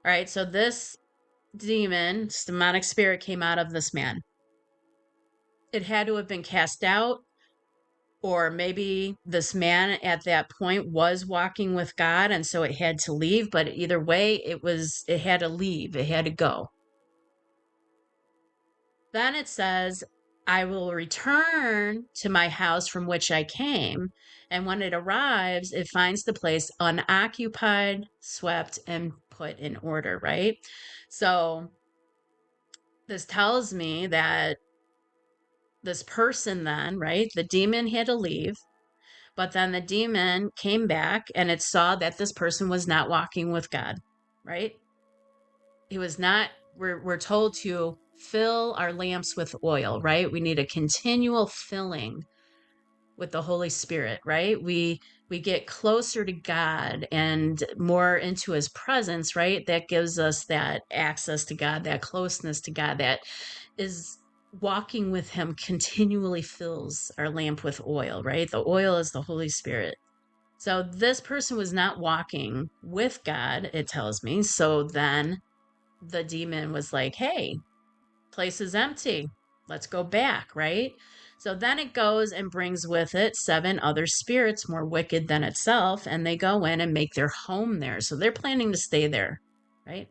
All right, so this this demonic spirit came out of this man. It had to have been cast out, or maybe this man at that point was walking with God and so it had to leave, but either way, it had to leave, it had to go. Then it says, I will return to my house from which I came. And when it arrives, it finds the place unoccupied, swept, and put in order, right? So this tells me that this person then, right, the demon had to leave, but then the demon came back and it saw that this person was not walking with God, right? He was not, we're told to fill our lamps with oil, right? We need a continual filling with the Holy Spirit, right? We get closer to God and more into his presence, right? That gives us that access to God, that closeness to God, that is walking with him continually fills our lamp with oil, right? The oil is the Holy Spirit. So this person was not walking with God, it tells me. So then the demon was like, hey, place is empty. Let's go back, right? So then it goes and brings with it 7 other spirits more wicked than itself, and they go in and make their home there. So they're planning to stay there, right?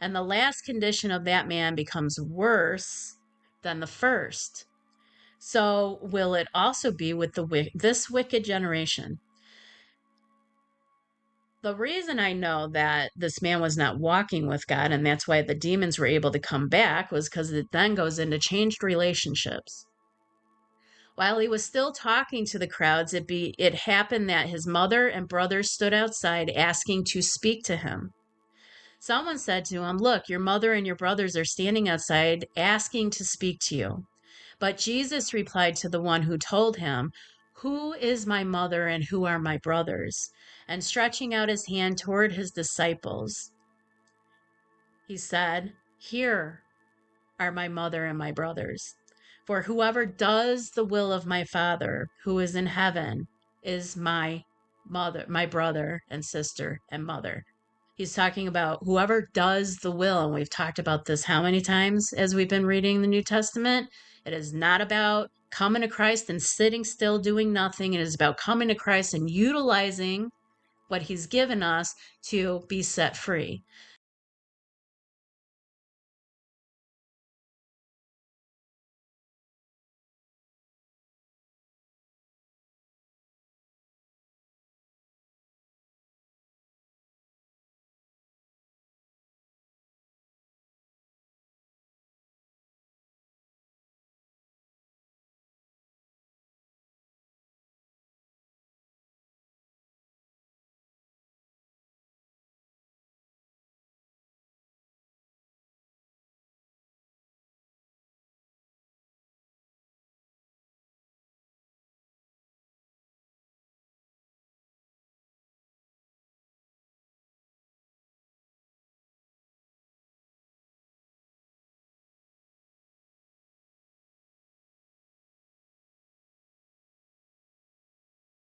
And the last condition of that man becomes worse than the first. So will it also be with this wicked generation? The reason I know that this man was not walking with God, and that's why the demons were able to come back, was because it then goes into changed relationships. While he was still talking to the crowds, it happened that his mother and brothers stood outside asking to speak to him. Someone said to him, look, your mother and your brothers are standing outside asking to speak to you. But Jesus replied to the one who told him, who is my mother and who are my brothers? And stretching out his hand toward his disciples, he said, here are my mother and my brothers. For whoever does the will of my Father who is in heaven is my mother, my brother and sister and mother. He's talking about whoever does the will. And we've talked about this how many times as we've been reading the New Testament? It is not about coming to Christ and sitting still doing nothing. It is about coming to Christ and utilizing what he's given us to be set free.